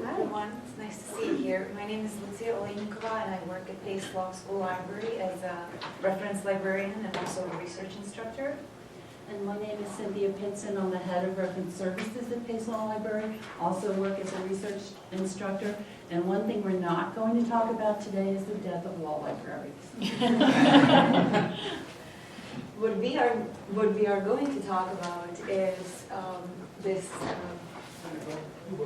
Everyone, it's nice to see you here. My name is Lucie, Olejnikova, and I work at Pace Law School Library as a reference librarian and also a research instructor. And my name is Cynthia Pittson. I'm the head of reference services at Pace Law Library. Also work as a research instructor. And one thing we're not going to talk about today is the death of law libraries. What we are going to talk about is this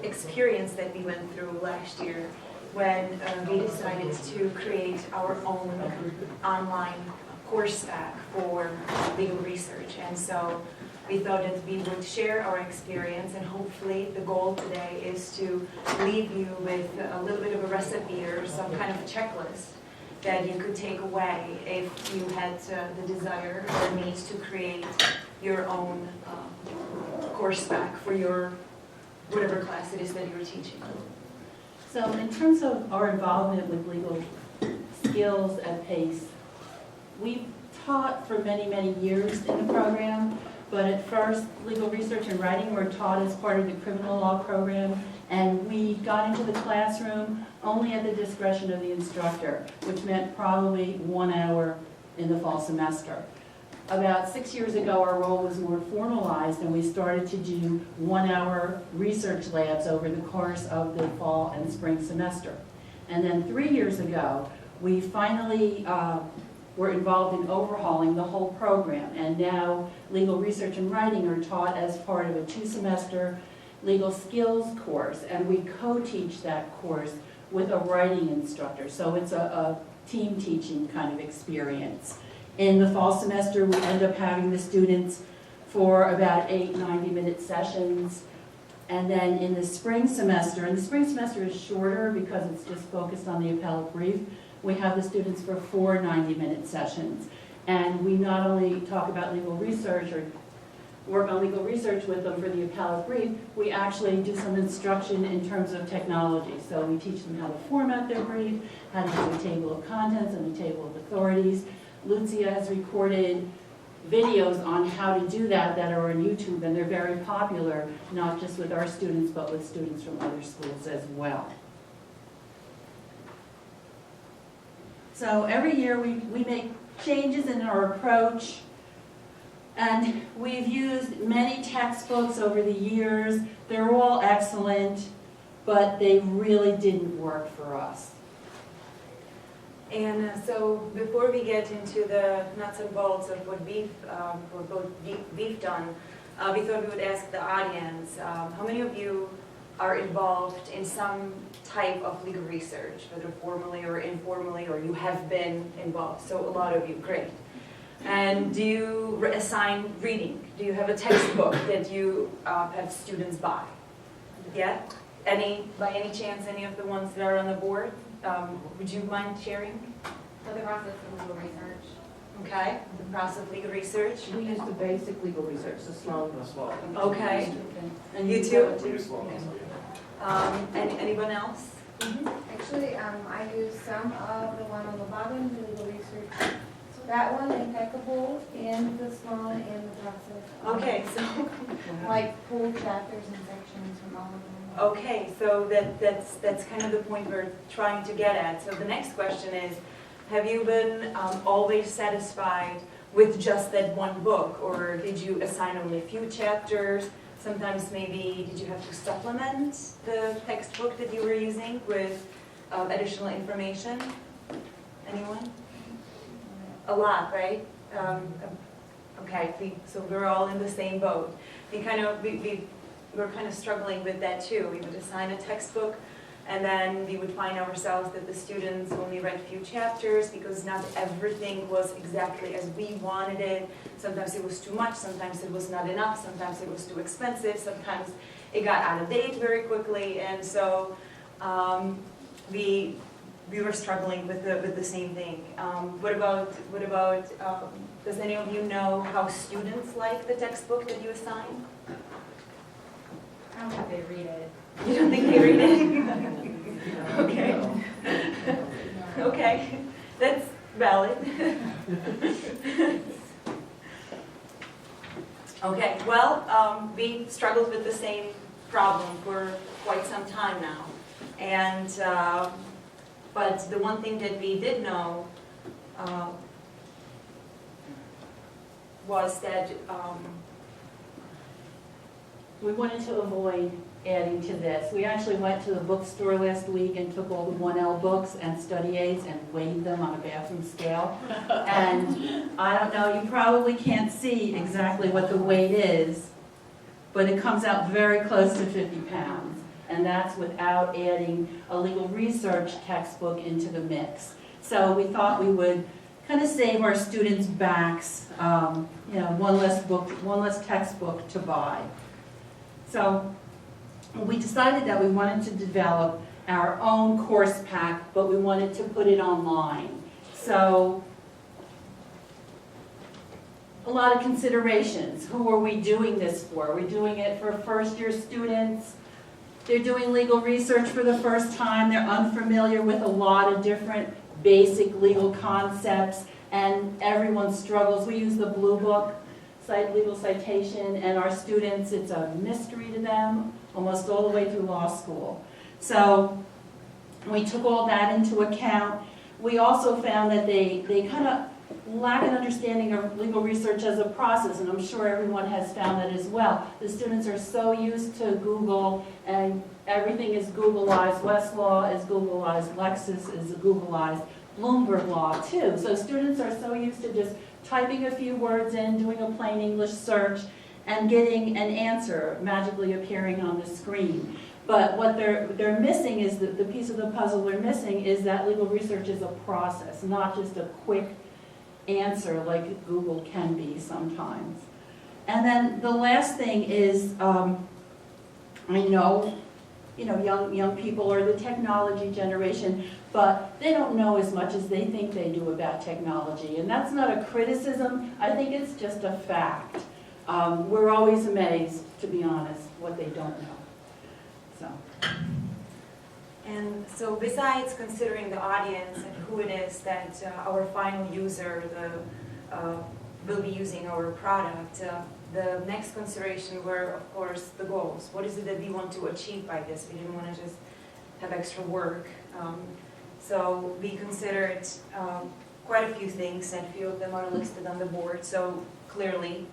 experience that we went through last year when we decided to create our own online course stack for legal research. And so we thought that we would share our experience, and hopefully the goal today is to leave you with a little bit of a recipe or some kind of a checklist that you could take away if you had the desire or needs to create your own course stack for your whatever class it is that you're teaching. So in terms of our involvement with legal skills at PACE, we've taught for many, many years in the program, but at first legal research and writing were taught as part of the criminal law program, and we got into the classroom only at the discretion of the instructor, which meant probably 1 hour in the fall semester. About 6 years ago, our role was more formalized, and we started to do 1 hour research labs over the course of the fall and spring semester. And then 3 years ago, we finally were involved in overhauling the whole program, and now legal research and writing are taught as part of a 2-semester legal skills course, and we co-teach that course with a writing instructor. So it's a team teaching kind of experience. In the fall semester, we end up having the students for about 8 90-minute sessions. And then in the spring semester, and the spring semester is shorter because it's just focused on the appellate brief, we have the students for 4 90-minute sessions. And we not only talk about legal research or work on legal research with them for the appellate brief, we actually do some instruction in terms of technology. So we teach them how to format their brief, how to do a table of contents and a table of authorities. Lucie has recorded videos on how to do that are on YouTube, and they're very popular, not just with our students, but with students from other schools as well. So every year we make changes in our approach, and we've used many textbooks over the years. They're all excellent, but they really didn't work for us. And so before we get into the nuts and bolts of what we've done, we thought we would ask the audience, how many of you are involved in some type of legal research, whether formally or informally, or you have been involved? So a lot of you, great. And do you assign reading? Do you have a textbook that you have students buy? Yeah? By any chance, any of the ones that are on the board? Would you mind sharing? For the process of legal research. Okay, the process of legal research. We use the basic legal research, the sloan. Okay. And You too? Okay. Anyone else? Actually, I use some of the one on the bottom, the legal research. That one, impeccable, and the sloan, and the process. Okay, so Like full chapters and sections from all of them. okay, so that's kind of the point we're trying to get at. So the next question is, have you been always satisfied with just that one book, or did you assign only a few chapters? Sometimes maybe did you have to supplement the textbook that you were using with additional information? Anyone? A lot, right? Okay, so we're all in the same boat. We're kind of struggling with that too. We would assign a textbook, and then we would find ourselves that the students only read a few chapters because not everything was exactly as we wanted it. Sometimes it was too much, sometimes it was not enough, sometimes it was too expensive, sometimes it got out of date very quickly, and so we were struggling with the same thing. What about? Does any of you know how students like the textbook that you assign? I don't think they read it. You don't think they read it? Okay. Okay, that's valid. Okay, well, we struggled with the same problem for quite some time now, and but the one thing that we did know was that we wanted to avoid adding to this. We actually went to the bookstore last week and took all the 1L books and study aids and weighed them on a bathroom scale. And I don't know, you probably can't see exactly what the weight is, but it comes out very close to 50 pounds. And that's without adding a legal research textbook into the mix. So we thought we would kind of save our students' backs, one less textbook to buy. So we decided that we wanted to develop our own course pack, but we wanted to put it online. So a lot of considerations. Who are we doing this for? We're doing it for first-year students. They're doing legal research for the first time. They're unfamiliar with a lot of different basic legal concepts, and everyone struggles. We use the Blue Book, legal citation, and our students, it's a mystery to them almost all the way through law school. So we took all that into account. We also found that they kind of lack an understanding of legal research as a process, and I'm sure everyone has found that as well. The students are so used to Google, and everything is Googleized. Westlaw is Googleized. Lexis is Googleized. Bloomberg Law, too. So students are so used to just typing a few words in, doing a plain English search, and getting an answer magically appearing on the screen. But what they're missing is the piece of the puzzle they're missing is that legal research is a process, not just a quick answer like Google can be sometimes. And then the last thing is, I know, young people are the technology generation, but they don't know as much as they think they do about technology. And that's not a criticism, I think it's just a fact. We're always amazed, to be honest, what they don't know. And so besides considering the audience and who it is that our final user, the will be using our product. The next consideration were, of course, the goals. What is it that we want to achieve by this? We didn't want to just have extra work. So we considered quite a few things, and a few of them are listed on the board. So clearly,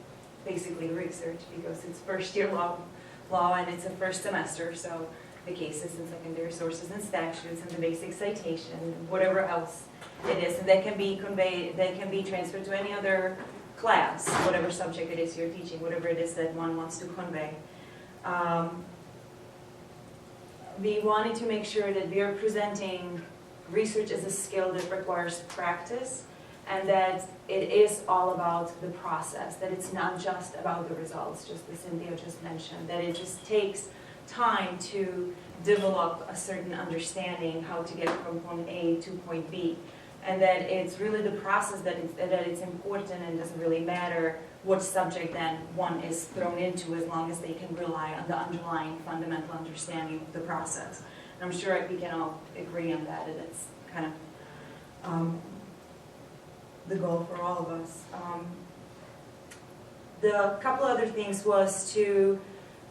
basically research, because it's first year law and it's a first semester, so the cases and secondary sources and statutes and the basic citation, whatever else it is, and that can be conveyed, that can be transferred to any other class, whatever subject it is you're teaching, whatever it is that one wants to convey. We wanted to make sure that we are presenting research as a skill that requires practice, and that it is all about the process, that it's not just about the results, just as Cynthia just mentioned, that it just takes time to develop a certain understanding how to get from point A to point B, and that it's really the process that it's important, and doesn't really matter what subject then one is thrown into, as long as they can rely on the underlying fundamental understanding of the process. And I'm sure we can all agree on that, and it's kind of the goal for all of us. The couple other things was to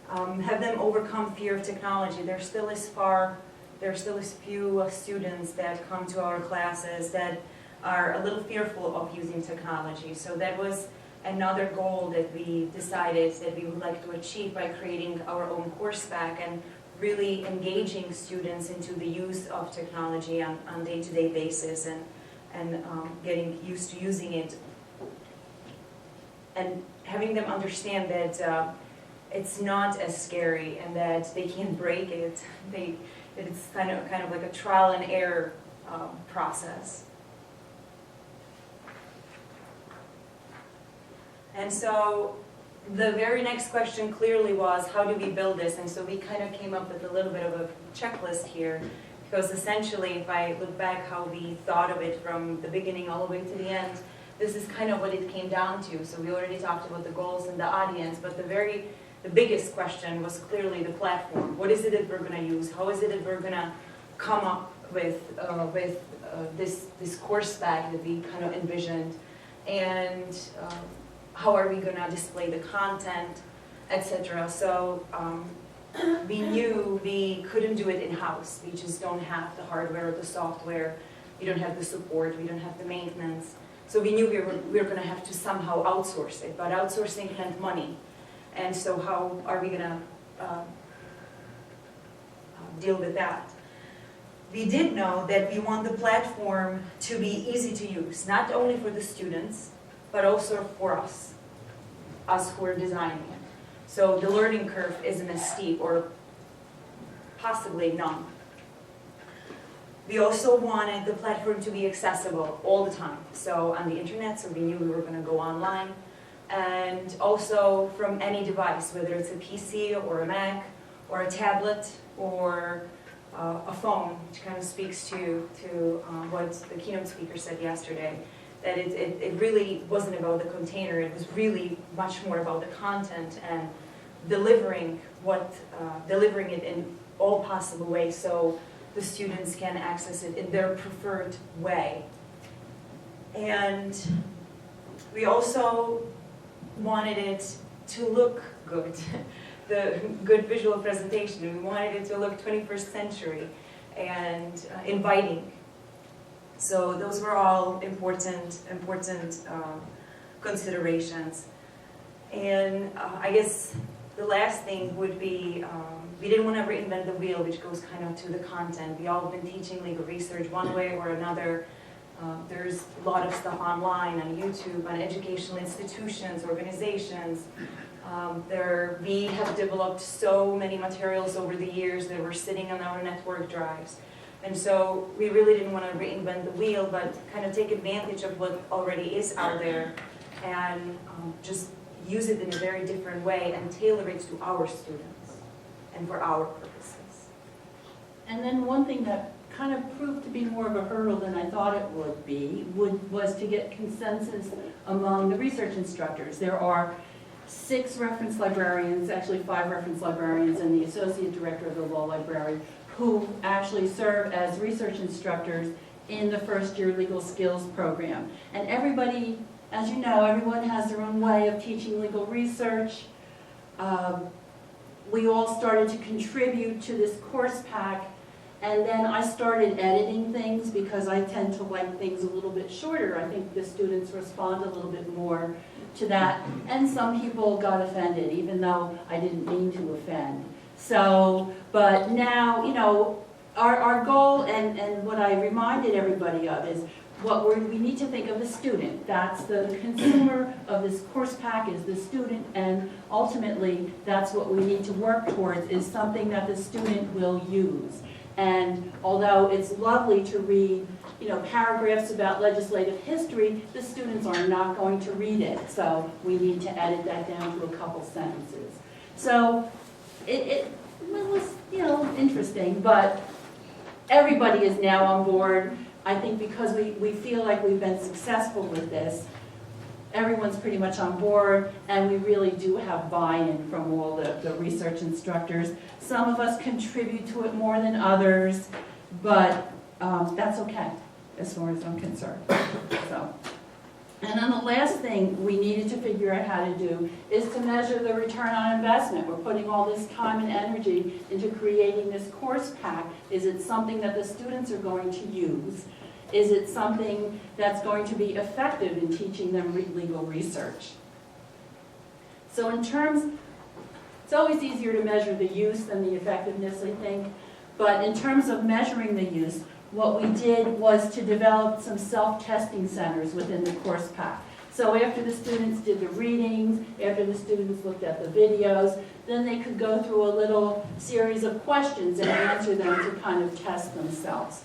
have them overcome fear of technology. There still is few students that come to our classes that are a little fearful of using technology. So that was another goal that we decided that we would like to achieve by creating our own course pack and really engaging students into the use of technology on a day-to-day basis, and getting used to using it, and having them understand that it's not as scary, and that they can't break it. It's kind of like a trial and error process. And so the very next question clearly was, how do we build this? And so we kind of came up with a little bit of a checklist here, because essentially, if I look back how we thought of it from the beginning all the way to the end, this is kind of what it came down to. So we already talked about the goals and the audience, but the biggest question was clearly the platform. What is it that we're going to use? How is it that we're going to come up with this course pack that we kind of envisioned? And how are we going to display the content, etc. So we knew we couldn't do it in-house. We just don't have the hardware or the software. We don't have the support. We don't have the maintenance. So we knew we were going to have to somehow outsource it. But outsourcing meant money. And so how are we going to deal with that? We did know that we want the platform to be easy to use, not only for the students, but also for us who are designing it. So the learning curve isn't as steep, or possibly none. We also wanted the platform to be accessible all the time. So on the internet, so we knew we were going to go online. And also from any device, whether it's a PC or a Mac or a tablet or a phone, which kind of speaks to what the keynote speaker said yesterday, that it really wasn't about the container. It was really much more about the content and delivering it in all possible ways, so the students can access it in their preferred way. And we also wanted it to look good, the good visual presentation. We wanted it to look 21st century and inviting. So those were all important considerations. And I guess the last thing would be, we didn't want to reinvent the wheel, which goes kind of to the content. We all have been teaching legal research one way or another. There's a lot of stuff online, on YouTube, on educational institutions, organizations. We have developed so many materials over the years that were sitting on our network drives. And so we really didn't want to reinvent the wheel, but kind of take advantage of what already is out there and just use it in a very different way and tailor it to our students and for our purposes. And then one thing that kind of proved to be more of a hurdle than I thought it would be was to get consensus among the research instructors. There are 6 reference librarians, actually 5 reference librarians, and the associate director of the law library, who actually serve as research instructors in the first year legal skills program. And everybody as you know, everyone has their own way of teaching legal research. We all started to contribute to this course pack, and then I started editing things because I tend to like things a little bit shorter. I think the students respond a little bit more to that, and some people got offended, even though I didn't mean to offend. So, but now, you know, our goal and what I reminded everybody of is we need to think of the student. That's the consumer of this course pack is the student, and ultimately that's what we need to work towards, is something that the student will use. And although it's lovely to read, you know, paragraphs about legislative history, the students are not going to read it. So we need to edit that down to a couple sentences. So it was, you know, interesting, but everybody is now on board. I think because we feel like we've been successful with this, everyone's pretty much on board, and we really do have buy-in from all the research instructors. Some of us contribute to it more than others, but that's okay, as far as I'm concerned. So. And then the last thing we needed to figure out how to do is to measure the return on investment. We're putting all this time and energy into creating this course pack. Is it something that the students are going to use? Is it something that's going to be effective in teaching them legal research? So in terms, it's always easier to measure the use than the effectiveness, I think. But in terms of measuring the use, what we did was to develop some self-testing centers within the course pack. So after the students did the readings, after the students looked at the videos, then they could go through a little series of questions and answer them to kind of test themselves.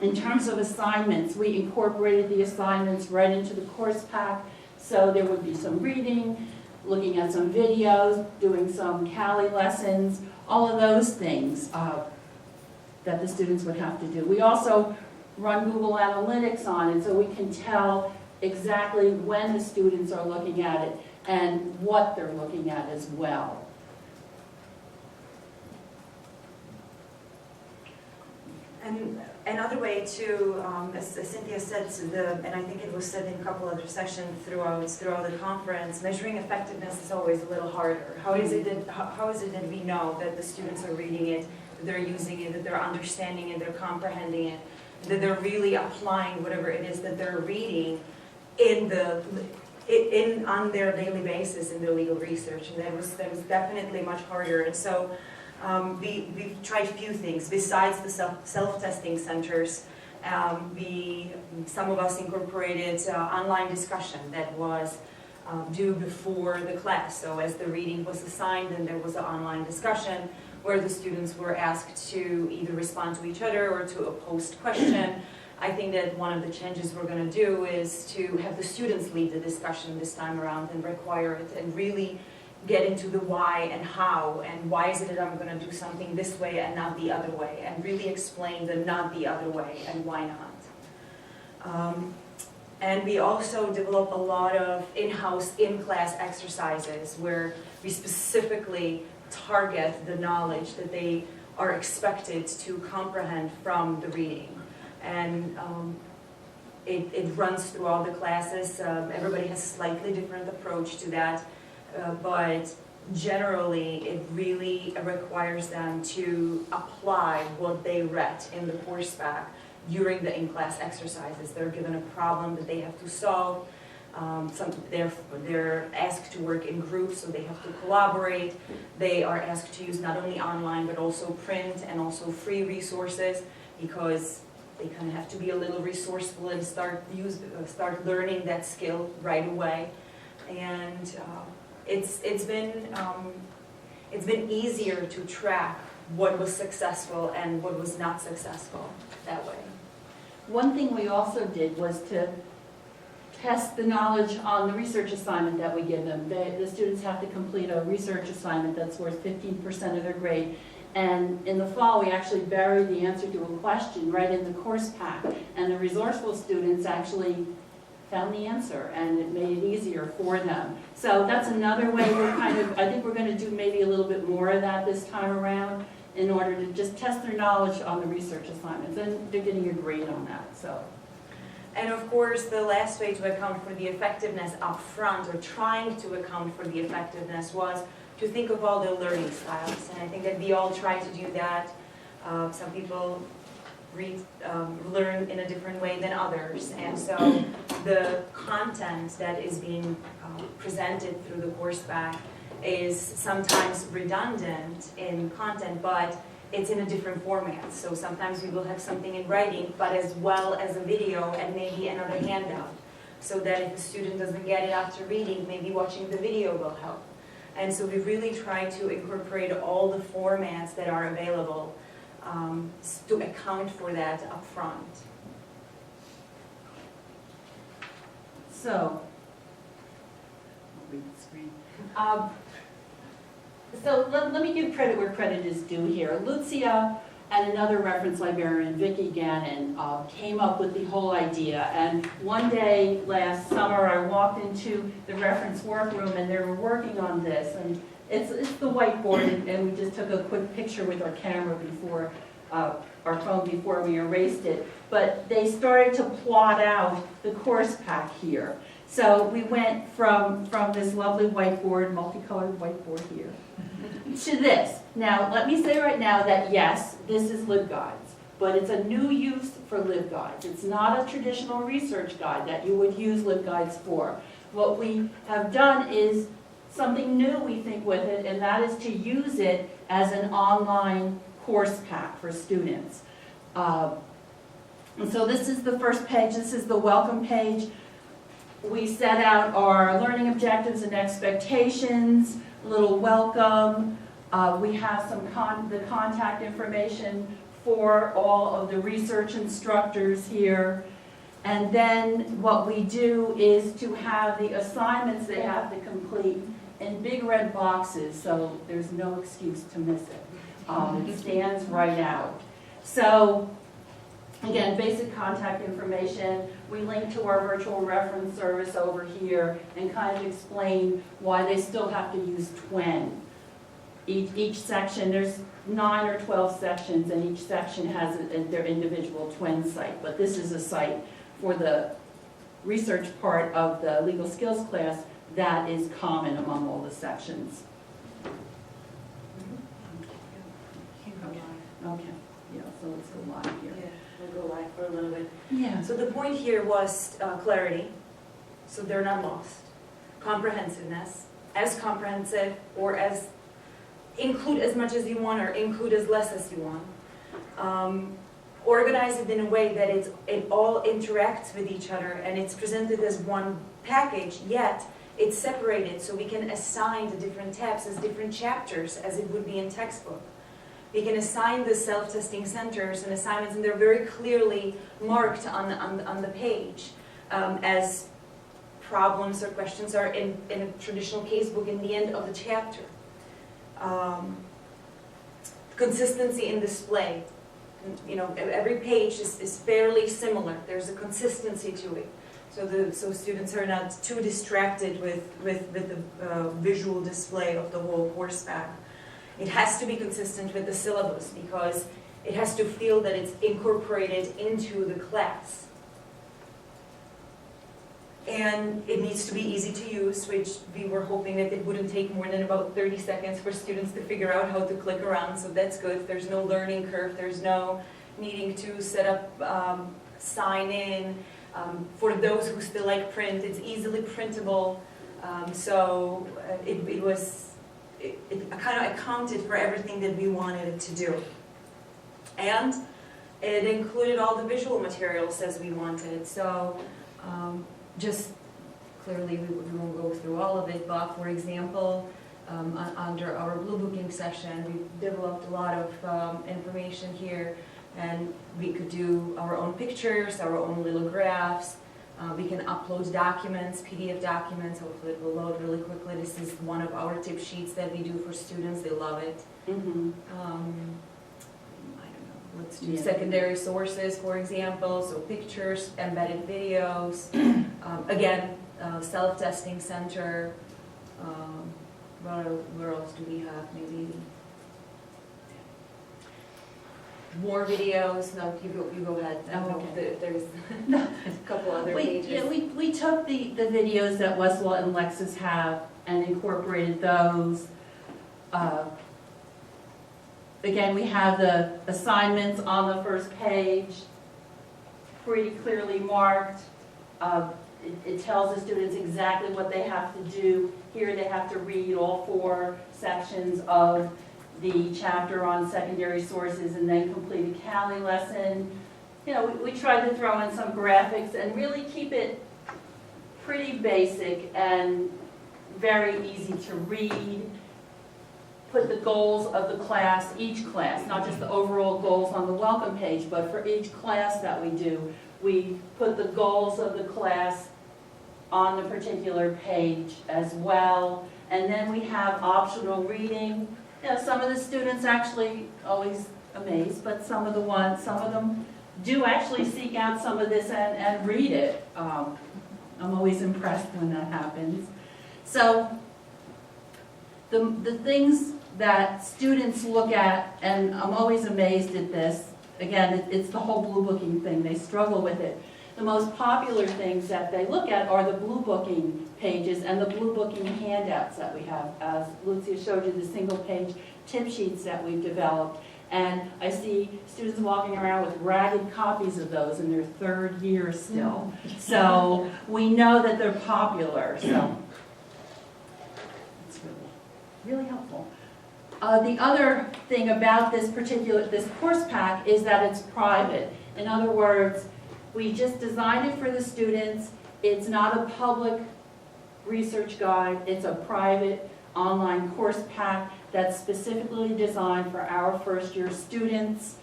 In terms of assignments, we incorporated the assignments right into the course pack. So there would be some reading, looking at some videos, doing some Cali lessons, all of those things that the students would have to do. We also run Google Analytics on it, so we can tell exactly when the students are looking at it and what they're looking at as well. And another way to, as Cynthia said, and I think it was said in a couple other sessions throughout the conference, measuring effectiveness is always a little harder. How is it that we know that the students are reading it, that they're using it, that they're understanding it, they're comprehending it, that they're really applying whatever it is that they're reading on their daily basis in their legal research? And that was definitely much harder. And so we've tried a few things besides the self-testing centers. Some of us incorporated online discussion that was due before the class. So as the reading was assigned, then there was an online discussion where the students were asked to either respond to each other or to a post question. I think that one of the changes we're going to do is to have the students lead the discussion this time around and require it, and really get into the why and how, and why is it that I'm going to do something this way and not the other way, and really explain the not the other way and why not. And we also develop a lot of in-house, in-class exercises where we specifically target the knowledge that they are expected to comprehend from the reading. And it runs through all the classes. Everybody has a slightly different approach to that. But generally, it really requires them to apply what they read in the course pack during the in-class exercises. They're given a problem that they have to solve. They're asked to work in groups, so they have to collaborate. They are asked to use not only online, but also print and also free resources, because they kind of have to be a little resourceful and start learning that skill right away. And it's been easier to track what was successful and what was not successful that way. One thing we also did was to test the knowledge on the research assignment that we give them. The students have to complete a research assignment that's worth 15% of their grade. And in the fall, we actually buried the answer to a question right in the course pack. And the resourceful students actually found the answer, and it made it easier for them. So that's another way we're I think we're going to do maybe a little bit more of that this time around in order to just test their knowledge on the research assignments. And they're getting a grade on that, so. And of course, the last way to account for the effectiveness up front, or trying to account for the effectiveness, was to think of all the learning styles. And I think that we all try to do that. Some people learn in a different way than others. And so the content that is being presented through the course pack is sometimes redundant in content, but it's in a different format. So sometimes we will have something in writing, but as well as a video and maybe another handout. So that if the student doesn't get it after reading, maybe watching the video will help. And so we really try to incorporate all the formats that are available to account for that up front. So, I'll read the screen. So let me give credit where credit is due here. Lucia and another reference librarian, Vicki Gannon, came up with the whole idea. And one day last summer, I walked into the reference workroom and they were working on this. And it's the whiteboard, and we just took a quick picture with our camera before, our phone before we erased it. But they started to plot out the course pack here. So we went from this lovely whiteboard, multicolored whiteboard here, to this. Now, let me say right now that yes, this is LibGuides, but it's a new use for LibGuides. It's not a traditional research guide that you would use LibGuides for. What we have done is something new, we think, with it, and that is to use it as an online course pack for students. And so this is the first page. This is the welcome page. We set out our learning objectives and expectations, a little welcome. We have some the contact information for all of the research instructors here. And then what we do is to have the assignments they have to complete in big red boxes, so there's no excuse to miss it. It stands right out. So, again, basic contact information. We link to our virtual reference service over here and kind of explain why they still have to use TWEN. Each section, there's 9 or 12 sections, and each section has their individual TWEN site. But this is a site for the research part of the legal skills class that is common among all the sections. Okay, yeah, so let's go live here. Yeah, we'll go live for a little bit. Yeah. So the point here was clarity, so they're not lost. Comprehensiveness, as comprehensive or as include as much as you want or include as less as you want. Organize it in a way that it all interacts with each other and it's presented as one package, yet it's separated so we can assign the different tabs as different chapters as it would be in textbook. We can assign the self-testing centers and assignments, and they're very clearly marked on the page as problems or questions are in a traditional casebook in the end of the chapter. Consistency in display. You know, every page is fairly similar. There's a consistency to it. So students are not too distracted with the visual display of the whole course pack. It has to be consistent with the syllabus because it has to feel that it's incorporated into the class. And it needs to be easy to use, which we were hoping that it wouldn't take more than about 30 seconds for students to figure out how to click around, so that's good. There's no learning curve, there's no needing to set up, sign in. For those who still like print, it's easily printable, so it kind of accounted for everything that we wanted it to do. And it included all the visual materials as we wanted. So just clearly, we won't go through all of it, but for example, under our Blue Booking session, we developed a lot of information here, and we could do our own pictures, our own little graphs. We can upload documents, PDF documents, hopefully it will load really quickly. This is one of our tip sheets that we do for students, they love it. Mm-hmm. I don't know, let's do secondary sources, for example, so pictures, embedded videos. Again, self-testing center. Where else do we have? Maybe more videos. No, you go ahead. I know Okay. there's a couple other pages. We took the videos that Westlaw and Lexis have and incorporated those. Again, we have the assignments on the first page, pretty clearly marked. It tells the students exactly what they have to do. Here they have to read all 4 sections of the chapter on secondary sources and then complete a Cali lesson. You know, we tried to throw in some graphics and really keep it pretty basic and very easy to read. Put the goals of the class, each class, not just the overall goals on the welcome page, but for each class that we do, we put the goals of the class on the particular page as well. And then we have optional reading. You know, some of the students actually always amazed, but some of them do actually seek out some of this and read it. I'm always impressed when that happens. So the things that students look at, and I'm always amazed at this, again, it's the whole blue booking thing, they struggle with it. The most popular things that they look at are the blue booking pages and the blue booking handouts that we have. As Lucie showed you, the single page tip sheets that we've developed. And I see students walking around with ragged copies of those in their 3rd year still. So we know that they're popular, so it's really helpful. The other thing about this course pack is that it's private. In other words, we just designed it for the students. It's not a public research guide. It's a private online course pack that's specifically designed for our first-year students.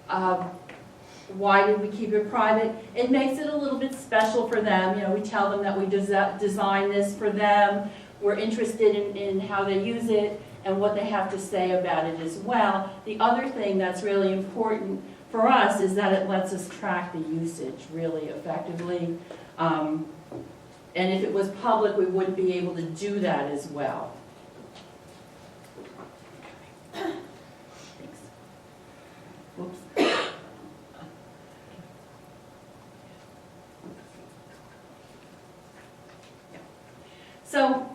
Why did we keep it private? It makes it a little bit special for them. You know, we tell them that we designed this for them. We're interested in how they use it and what they have to say about it as well. The other thing that's really important for us is that it lets us track the usage really effectively. And if it was public, we wouldn't be able to do that as well. Thanks. Whoops. So,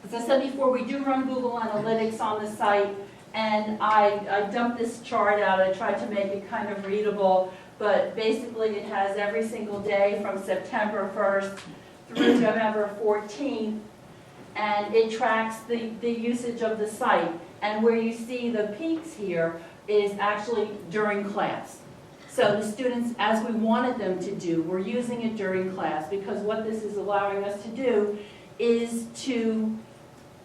as I said before, we do run Google Analytics on the site, and I dumped this chart out. I tried to make it kind of readable, but basically it has every single day from September 1st through November 14th, and it tracks the usage of the site. And where you see the peaks here is actually during class. So the students, as we wanted them to do, were using it during class, because what this is allowing us to do is to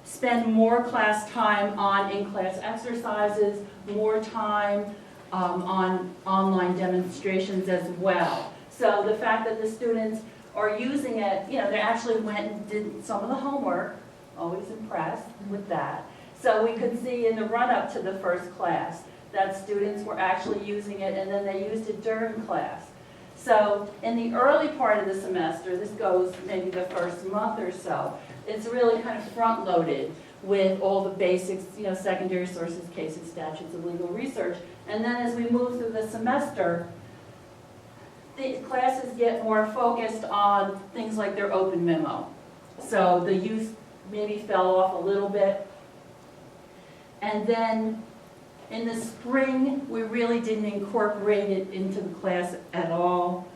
spend more class time on in-class exercises, more time on online demonstrations as well. So the fact that the students are using it, you know, they actually went and did some of the homework, always impressed with that. So we could see in the run-up to the first class that students were actually using it, and then they used it during class. So in the early part of the semester, this goes maybe the first month or so, it's really kind of front-loaded with all the basics, you know, secondary sources, cases, statutes, and legal research. And then as we move through the semester, the classes get more focused on things like their open memo. So the use maybe fell off a little bit. And then in the spring, we really didn't incorporate it into the class at all.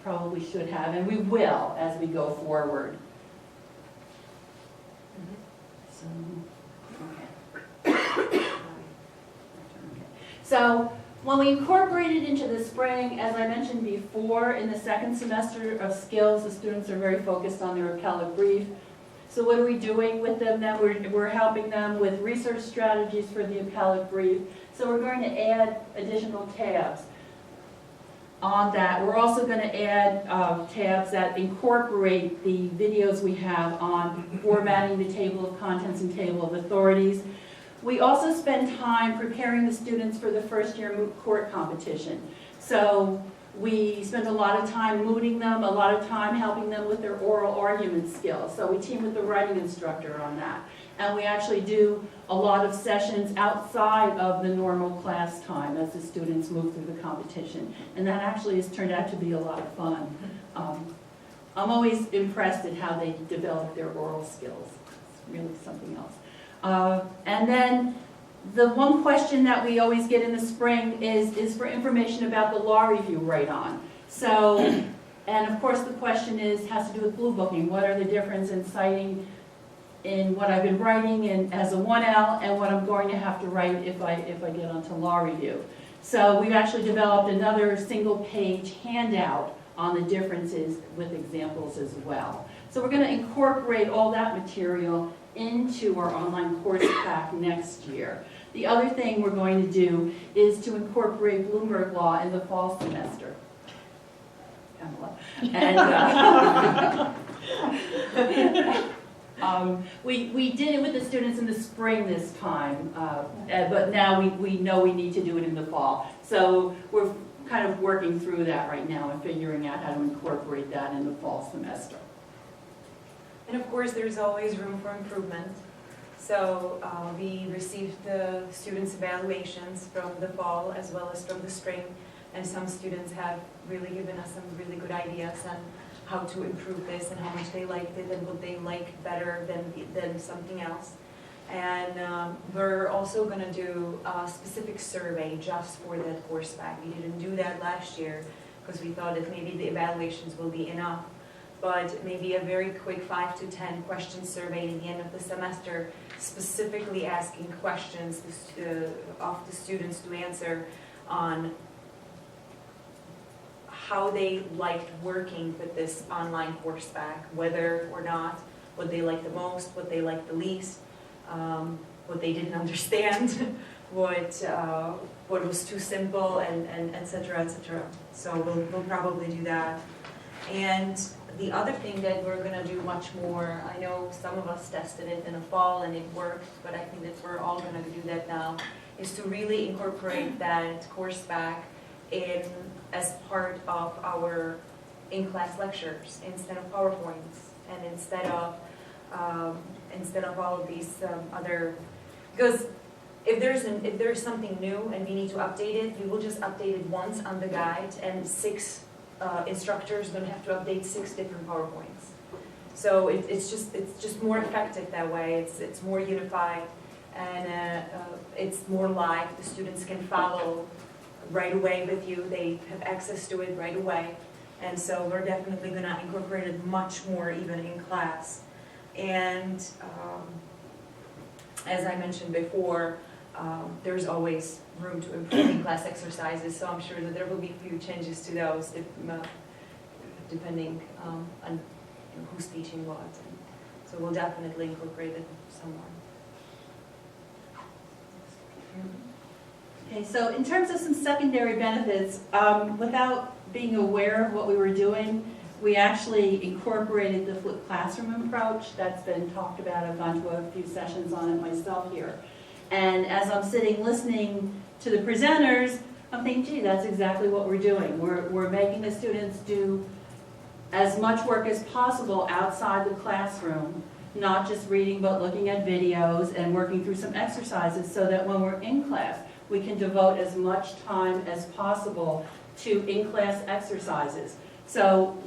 Probably should have, and we will as we go forward. So, okay. So when we incorporate it into the spring, as I mentioned before, in the second semester of skills, the students are very focused on their appellate brief. So what are we doing with them then? We're helping them with research strategies for the appellate brief. So we're going to add additional tabs on that. We're also going to add tabs that incorporate the videos we have on formatting the table of contents and table of authorities. We also spend time preparing the students for the first year moot court competition. So we spend a lot of time mooting them, a lot of time helping them with their oral argument skills. So we team with the writing instructor on that. And we actually do a lot of sessions outside of the normal class time as the students move through the competition. And that actually has turned out to be a lot of fun. I'm always impressed at how they develop their oral skills. It's really something else. And then the one question that we always get in the spring is for information about the law review write-on. So, and of course the question has to do with blue booking. What are the difference in citing in what I've been writing as a 1L and what I'm going to have to write if I get onto law review. So we've actually developed another single-page handout on the differences with examples as well. So we're going to incorporate all that material into our online course pack next year. The other thing we're going to do is to incorporate Bloomberg Law in the fall semester. And we did it with the students in the spring this time, but now we know we need to do it in the fall. So we're kind of working through that right now and figuring out how to incorporate that in the fall semester. And of course, there's always room for improvement. So we received the students' evaluations from the fall as well as from the spring, and some students have really given us some really good ideas on how to improve this and how much they liked it and what they like better than something else. And we're also going to do a specific survey just for that course pack. We didn't do that last year because we thought that maybe the evaluations will be enough. But maybe a very quick 5 to 10 question survey at the end of the semester, specifically asking questions of the students to answer on how they liked working with this online course pack, whether or not, what they liked the most, what they liked the least, what they didn't understand, what was too simple, and et cetera, et cetera. So we'll probably do that. And the other thing that we're going to do much more, I know some of us tested it in the fall and it worked, but I think that we're all going to do that now, is to really incorporate that course pack in as part of our in-class lectures instead of PowerPoints and instead of all of these other, because if there's something new and we need to update it, we will just update it once on the guide, and 6 instructors don't have to update 6 different PowerPoints. So it's just more effective that way. It's more unified, and it's more live. The students can follow right away with you. They have access to it right away. And so we're definitely going to incorporate it much more even in class. And as I mentioned before, there's always room to improve in class exercises, so I'm sure that there will be a few changes to those depending on who's teaching what. And so we'll definitely incorporate it somewhere. Okay, so in terms of some secondary benefits, without being aware of what we were doing, we actually incorporated the flipped classroom approach that's been talked about. I've gone to a few sessions on it myself here. And as I'm sitting listening to the presenters, I'm thinking, gee, that's exactly what we're doing. We're making the students do as much work as possible outside the classroom, not just reading, but looking at videos and working through some exercises so that when we're in class, we can devote as much time as possible to in-class exercises. So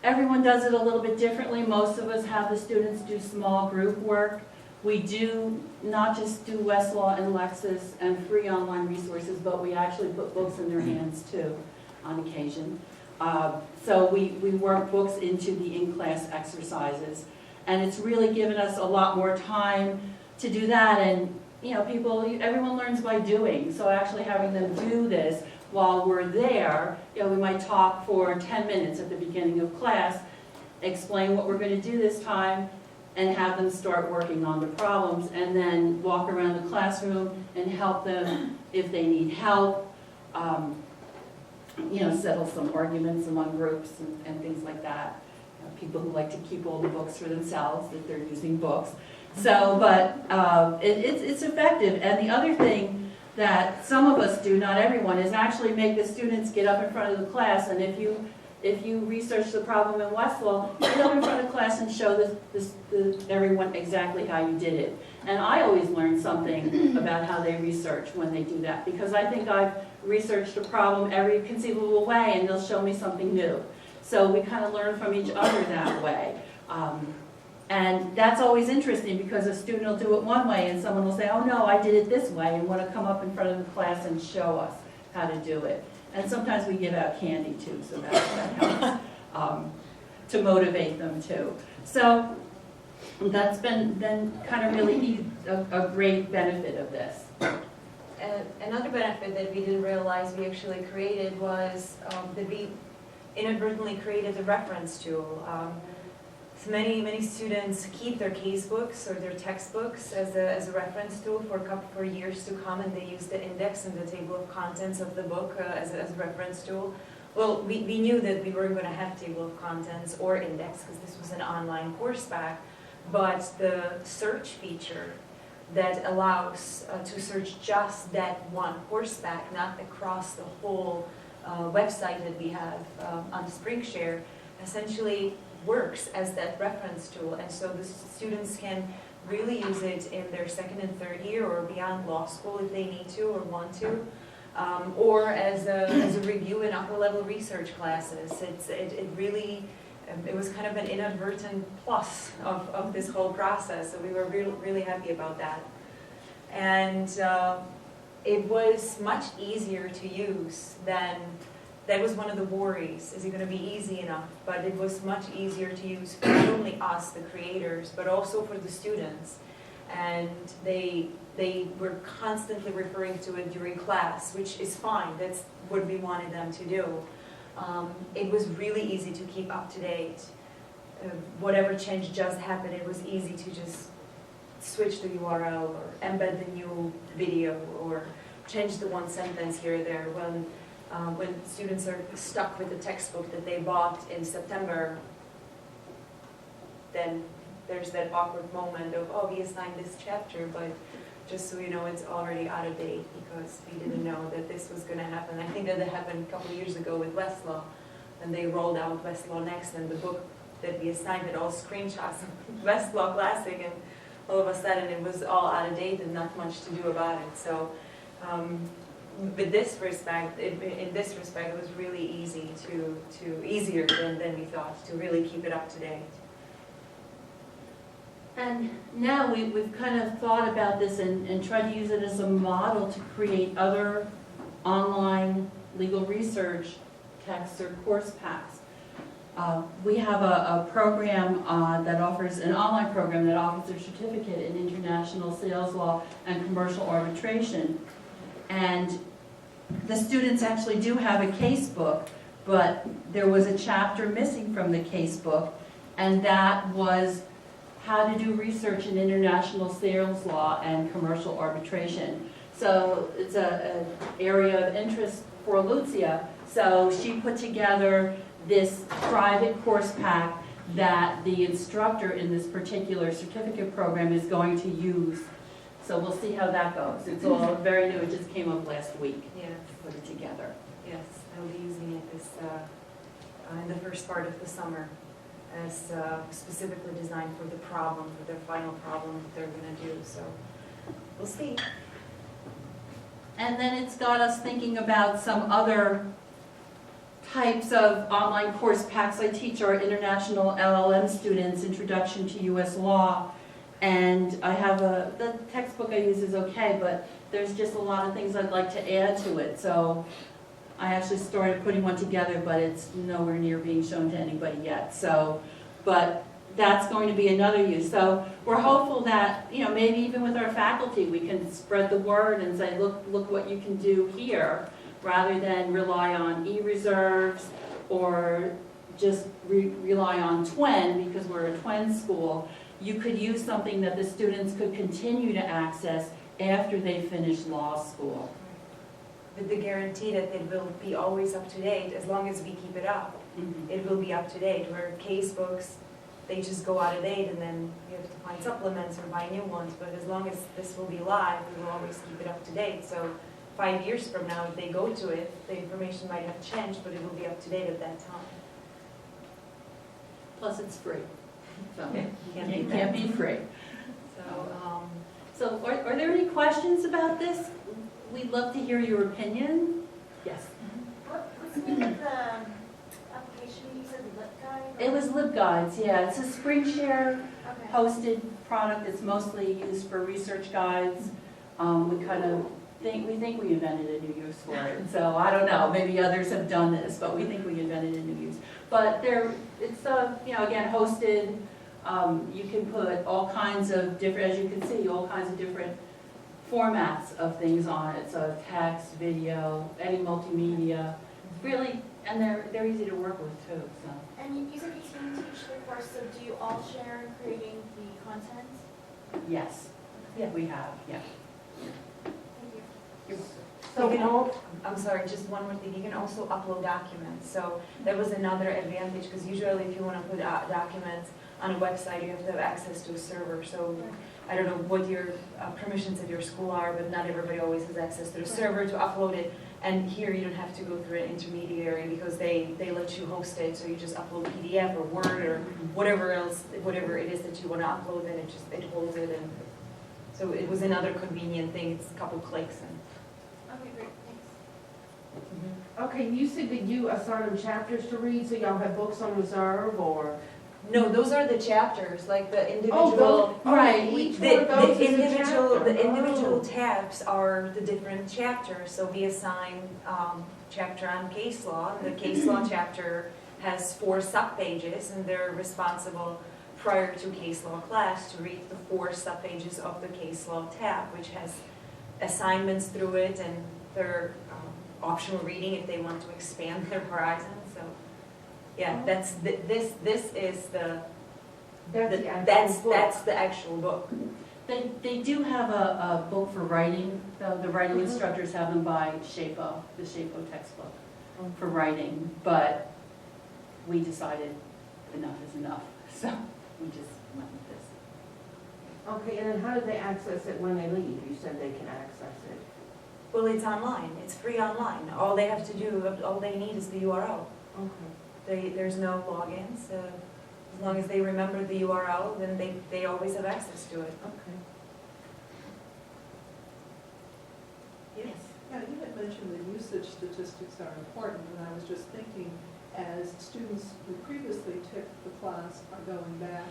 everyone does it a little bit differently. Most of us have the students do small group work. We do not just do Westlaw and Lexis and free online resources, but we actually put books in their hands too on occasion. So we work books into the in-class exercises. And it's really given us a lot more time to do that. And everyone learns by doing. So actually having them do this while we're there, we might talk for 10 minutes at the beginning of class, explain what we're going to do this time, and have them start working on the problems, and then walk around the classroom and help them if they need help, settle some arguments among groups and things like that. People who like to keep all the books for themselves, if they're using books. So, but it's effective. And the other thing that some of us do, not everyone, is actually make the students get up in front of the class. And if if you research the problem in Westlaw, get up in front of class and show everyone exactly how you did it. And I always learn something about how they research when they do that, because I think I've researched a problem every conceivable way, and they'll show me something new. So we kind of learn from each other that way. And that's always interesting, because a student will do it one way and someone will say, oh no, I did it this way, and want to come up in front of the class and show us how to do it. And sometimes we give out candy too, so that helps to motivate them too. So that's been kind of really a great benefit of this. Another benefit that we didn't realize we actually created was that we inadvertently created a reference tool. So many students keep their casebooks or their textbooks as a reference tool for years to come, and they use the index and the table of contents of the book as a reference tool. Well, we knew that we weren't going to have table of contents or index because this was an online course pack, but the search feature that allows to search just that one course pack, not across the whole website that we have on SpringShare, essentially works as that reference tool. And so the students can really use it in their second and third year or beyond law school if they need to or want to, or as a review in upper level research classes. It really, it was kind of an inadvertent plus of this whole process, so we were really happy about that. And it was much easier to use than, that was one of the worries, is it going to be easy enough? But it was much easier to use for not only us, the creators, but also for the students. And they were constantly referring to it during class, which is fine, that's what we wanted them to do. It was really easy to keep up to date. Whatever change just happened, it was easy to just switch the URL or embed the new video or change the one sentence here or there. When students are stuck with the textbook that they bought in September, then there's that awkward moment of, oh, we assigned this chapter, but just so you know, it's already out of date because we didn't know that this was going to happen. I think that it happened a couple of years ago with Westlaw, and they rolled out Westlaw Next, and the book that we assigned had all screenshots of Westlaw Classic, and all of a sudden it was all out of date and not much to do about it. So with this respect, in this respect, it was really easy easier than we thought to really keep it up to date. And now we've kind of thought about this and tried to use it as a model to create other online legal research texts or course packs. We have a program that offers, an online program that offers a certificate in international sales law and commercial arbitration. And the students actually do have a case book, but there was a chapter missing from the case book, and that was how to do research in international sales law and commercial arbitration. So it's an area of interest for Lucie. So she put together this private course pack that the instructor in this particular certificate program is going to use. So we'll see how that goes. It's all very new. It just came up last week. Yes. To put it together. Yes, I'll be using it this in the first part of the summer as specifically designed for the problem, for their final problem that they're going to do. So we'll see. And then it's got us thinking about some other types of online course packs. I teach our international LLM students Introduction to U.S. Law, and I have the textbook I use is okay, but there's just a lot of things I'd like to add to it. So I actually started putting one together, but it's nowhere near being shown to anybody yet. So, but that's going to be another use. So we're hopeful that, you know, maybe even with our faculty, we can spread the word and say, look what you can do here, rather than rely on e-reserves or just rely on TWEN, because we're a TWEN school. You could use something that the students could continue to access after they finish law school. With the guarantee that it will be always up to date as long as we keep it up. Mm-hmm. It will be up to date, where case books, they just go out of date and then you have to find supplements or buy new ones. But as long as this will be live, we will always keep it up to date. So 5 years from now, if they go to it, the information might have changed, but it will be up to date at that time. plus it's free. So, Can't it beat can't that. be free. So, So are there any questions about this? We'd love to hear your opinion. Yes. What's the name of the application you said, Lip Guide? It was LibGuides, yeah. It's a SpringShare Okay. hosted product. It's mostly used for research guides. We think we invented a new use for it. So I don't know, maybe others have done this, but we think we invented a new use. But it's again, hosted. You can put all kinds of different, as you can see, all kinds of different formats of things on it. So text, video, any multimedia. It's really, and they're easy to work with too, so. And you said you team teach the course, so do you all share in creating the content? Yes. Yeah, we have, yeah. Thank you. So you can I'm sorry, just one more thing, you can also upload documents, so that was another advantage, because usually if you want to put documents on a website, you have to have access to a server, so I don't know what your permissions of your school are, but not everybody always has access to the server to upload it, and here you don't have to go through an intermediary, because they let you host it, so you just upload PDF or Word or whatever else, whatever it is that you want to upload, and it holds it, and so it was another convenient thing, it's a couple clicks, and Okay, great, thanks. Okay, you said that you assign them chapters to read, so y'all have books on reserve, or? No, those are the chapters, like the Oh, individual. Right. Each one of those is a chapter. The individual Oh. tabs are the different chapters, so we assign chapter on case law. The case law chapter has 4 subpages, and they're responsible prior to case law class to read the 4 subpages of the case law tab, which has assignments through it and their optional reading if they want to expand their horizon. So, yeah, this is that's the actual book. They do have a book for writing, though the writing instructors have them by SHAPO, the SHAPO textbook for writing, but we decided enough is enough, so we just went with this. Okay, and then how do they access it when they leave? You said they can access it. Well, it's online. It's free online. All they have to do, all they need is the URL. Okay. There's no logins. As long as they remember the URL, then they always have access to it. Okay. Yes. Yeah, you had mentioned that usage statistics are important, and I was just thinking, as students who previously took the class are going back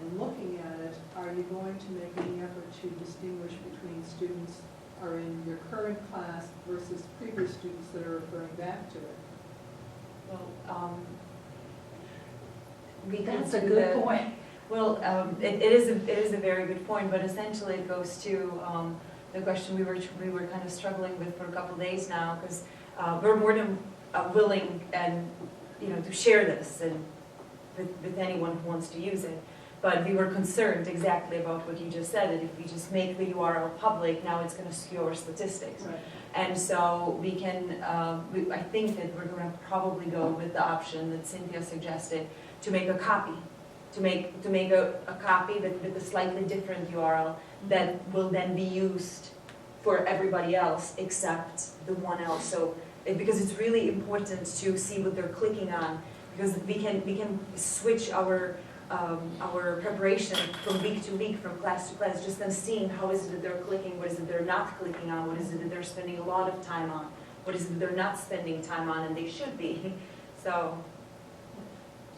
and looking at it, are you going to make any effort to distinguish between students who are in your current class versus previous students that are referring back to it? Well, That's a good point. Well, it is a very good point, but essentially it goes to the question we were kind of struggling with for a couple of days now, because we're more than willing and to share this and with anyone who wants to use it. But we were concerned exactly about what you just said, that if we just make the URL public, now it's going to skew our statistics. Right. And so we can, I think that we're going to probably go with the option that Cynthia suggested, to make a copy, to make a copy with a slightly different URL that will then be used for everybody else except the one else. So, because it's really important to see what they're clicking on, because we can switch our preparation from week to week, from class to class, just then seeing how is it that they're clicking, what is it they're not clicking on, what is it that they're spending a lot of time on, what is it that they're not spending time on, and they should be. So,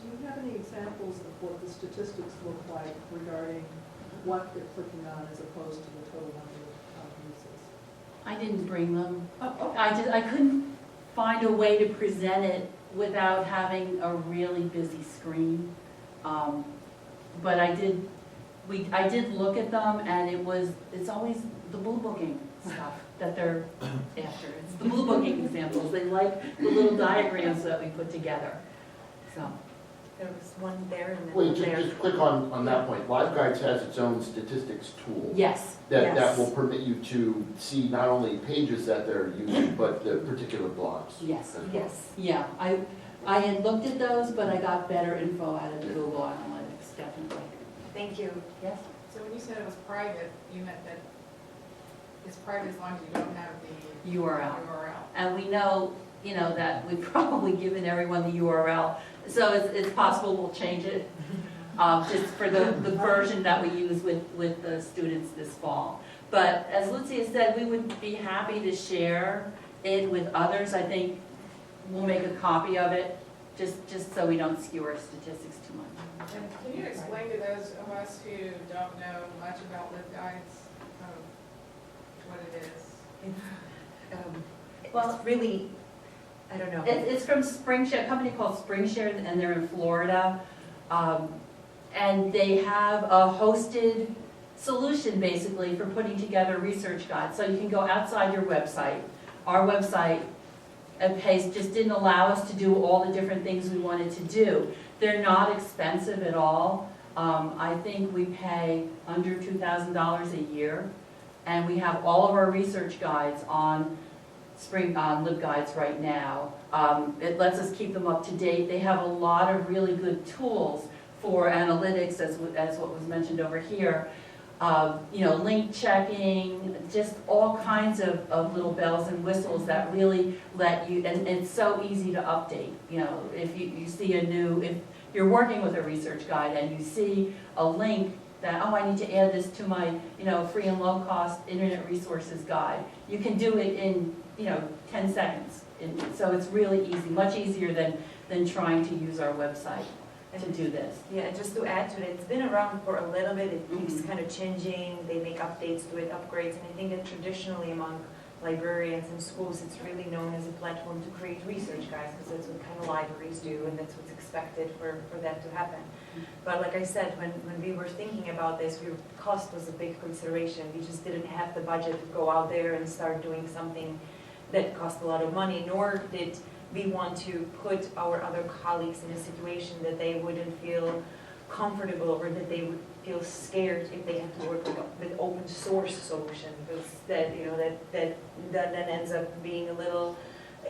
Do you have any examples of what the statistics look like regarding what they're clicking on as opposed to the total number of uses? I didn't bring them. I couldn't find a way to present it without having a really busy screen. But I did look at them, and it's always the blue booking stuff that they're after. It's the blue booking examples. They like the little diagrams that we put together. So, there was one there and then Wait, one there. just quick on that point. LiveGuides has its own statistics tool. yes. That Yes. will permit you to see not only pages that they're using, but the particular blogs. Yes. as well. Yes. Yeah, I had looked at those, but I got better info out of the Google Analytics, definitely. Thank you. Yes? So when you said it was private, you meant that it's private as long as you don't have the URL. URL. And we know, that we've probably given everyone the URL So it's possible we'll change it, just for the version that we use with the students this fall. But as Lucie has said, we would be happy to share it with others. I think we'll make a copy of it, just so we don't skew our statistics too much. And can you explain to those of us who don't know much about LibGuides, what it is? Well, It's really, I don't know. It's from SpringShare, a company called SpringShare, and they're in Florida. And they have a hosted solution, basically, for putting together research guides. So you can go outside your website. Our website at Pace just didn't allow us to do all the different things we wanted to do. They're not expensive at all. I think we pay under $2,000 a year. And we have all of our research guides on LibGuides right now. It lets us keep them up to date. They have a lot of really good tools for analytics, as what was mentioned over here. Link checking, just all kinds of little bells and whistles that really let you, and it's so easy to update. If you see if you're working with a research guide and you see a link that, oh, I need to add this to my, free and low cost internet resources guide, you can do it in, 10 seconds. So it's really easy, much easier than trying to use our website to do this. Yeah, and just to add to it, it's been around for a little bit, it keeps kind of changing, they make updates to it, upgrades, and I think that traditionally among librarians and schools, it's really known as a platform to create research guides, because that's what kind of libraries do, and that's what's expected for that to happen. But like I said, when we were thinking about this, cost was a big consideration. We just didn't have the budget to go out there and start doing something that cost a lot of money, nor did we want to put our other colleagues in a situation that they wouldn't feel comfortable or that they would feel scared if they had to work with open source solution, because that then ends up being a little,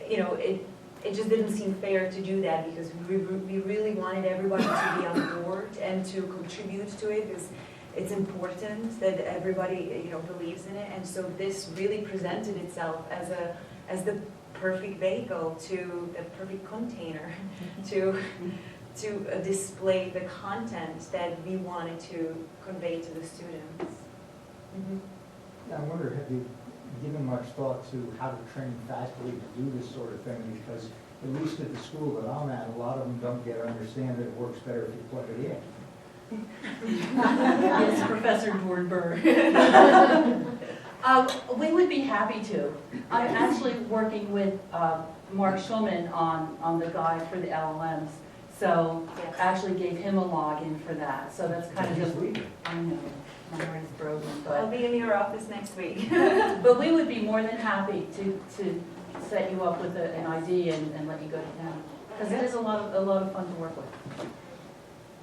it just didn't seem fair to do that, because we really wanted everybody to be on board and to contribute to it, because it's important that everybody believes in it. And so this really presented itself as the perfect vehicle, the perfect container to display the content that we wanted to convey to the students. I wonder, have you given much thought to how to train faculty to do this sort of thing? Because at least at the school that I'm at, a lot of them don't get to understand that it works better if you plug it in. Yes, Professor Dornberg. We would be happy to. I'm actually working with Mark Schulman on the guide for the LLMs. So Yes. actually gave him a login for that. So that's kind of just, I know, my heart is broken. I'll But, be in your office next week. but we would be more than happy to set you up with an ID and let you go to town. Because it is a lot of fun to work with.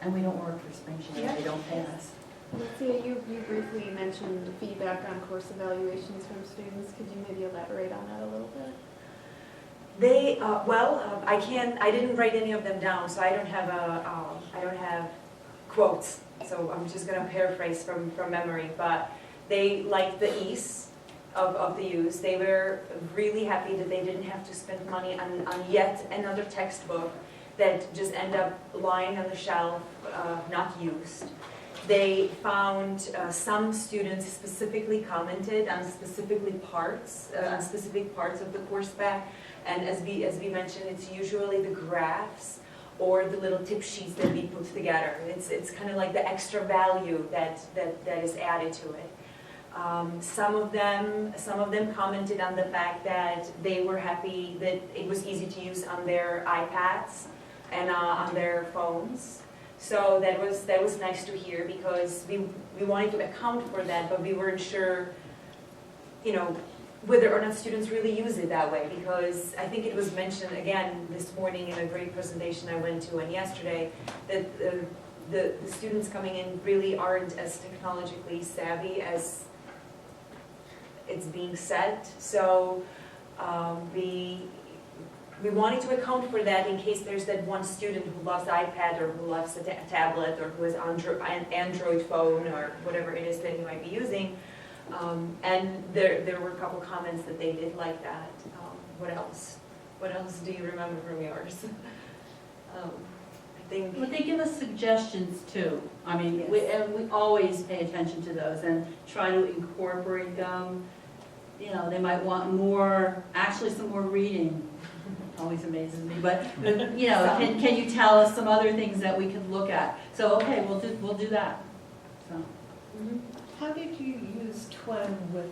And we don't work for SpringShare, they don't pay us. Lucia, you briefly mentioned feedback on course evaluations from students. Could you maybe elaborate on that a little bit? I didn't write any of them down, so I don't have quotes. So I'm just going to paraphrase from memory. But they liked the ease of the use. They were really happy that they didn't have to spend money on yet another textbook that just ended up lying on the shelf, not used. They found some students specifically commented on specific parts of the course spec. And as we mentioned, it's usually the graphs or the little tip sheets that we put together. It's kind of like the extra value that is added to it. Some of them commented on the fact that they were happy that it was easy to use on their iPads and on their phones. So that was nice to hear, because we wanted to account for that, but we weren't sure, whether or not students really use it that way, because I think it was mentioned again this morning in a great presentation I went to and yesterday, that the students coming in really aren't as technologically savvy as it's being said. So we wanted to account for that in case there's that one student who loves iPad or who loves a tablet or who has an Android phone or whatever it is that he might be using. And there were a couple comments that they did like that. What else? What else do you remember from yours? think, But they give us suggestions too. I mean, and we always pay attention to those and try to incorporate them. You know, they might want more, actually some more reading. Always amazes me, but, you know, can you tell us some other things that we could look at? So, okay, we'll do that, so. How did you use Twin with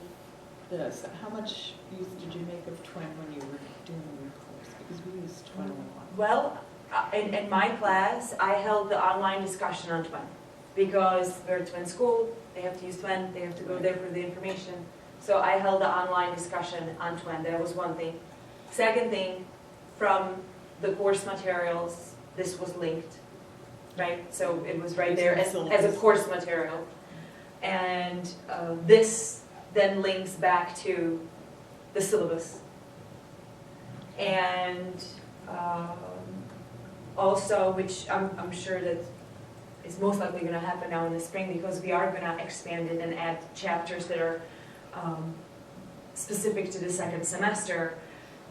this? How much use did you make of Twin when you were doing your course? Because we used Twin a lot. well, in my class, I held the online discussion on Twin. Because we're a Twin school, they have to use Twin, they have to go there for the information. So I held the online discussion on Twin, that was one thing. Second thing, from the course materials, this was linked, right? So it was right there as a course material. And this then links back to the syllabus. And also, which I'm sure that is most likely going to happen now in the spring, because we are going to expand it and add chapters that are specific to the second semester.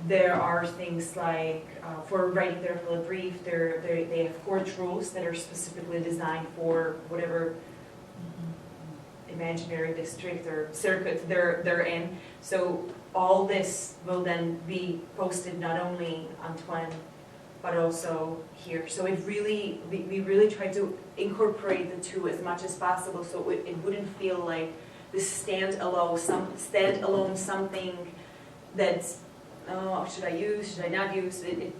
There are things like, for writing their full brief, they have court rules that are specifically designed for whatever imaginary district or circuit they're in. So all this will then be posted not only on Twin, but also here. So it really, we really try to incorporate the two as much as possible, so it wouldn't feel like this standalone something that's, oh, should I use, should I not use? They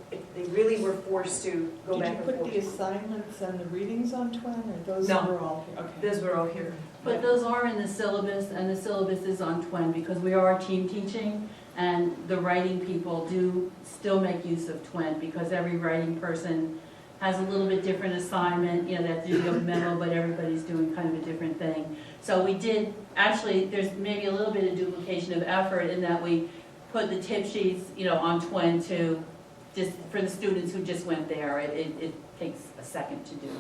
really were forced to go back and forth. Did you put the assignments and the readings on Twin, or those No. were all here? Okay. Those were all here. But those are in the syllabus, and the syllabus is on Twin, because we are team teaching, and the writing people do still make use of Twin, because every writing person has a little bit different assignment, you know, that's a memo, but everybody's doing kind of a different thing. So we did, actually, there's maybe a little bit of duplication of effort in that we put the tip sheets, you know, on Twin to, just for the students who just went there. It takes a second to do,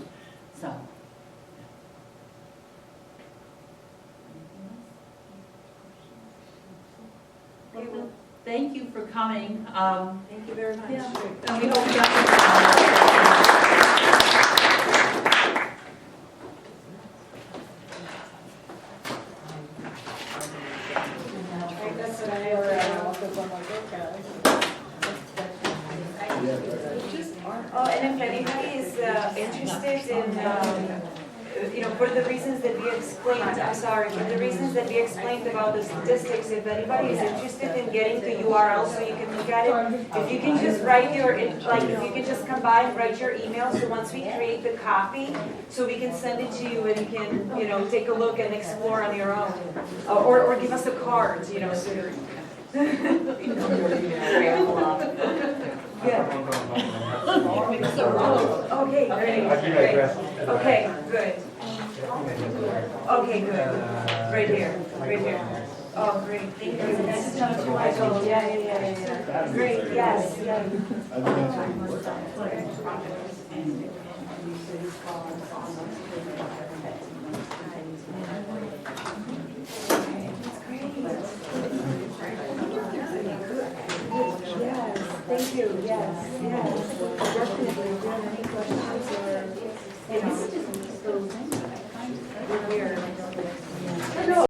so. Okay, well, Thank you for coming. thank you very much. Yeah, and we hope you got That's what I were, because I'm like, okay. Oh, and if anybody is interested in, you know, for the reasons that we explained, I'm sorry, for the reasons that we explained about the statistics, if anybody is interested in getting the URL so you can look at it, if you can just write your, like, if you can just come by and write your email, so once we create the copy, so we can send it to you and you can, you know, take a look and explore on your own. Or give us a card, you know, so you're. Yeah. Okay, great. Okay, good. Okay, good. Right here, right here. Oh, great, thank you. Nice to meet you, Michael. Yeah. Great, yes, yeah. Yes, thank you, yes, yes. Definitely, if you have any questions or, you know,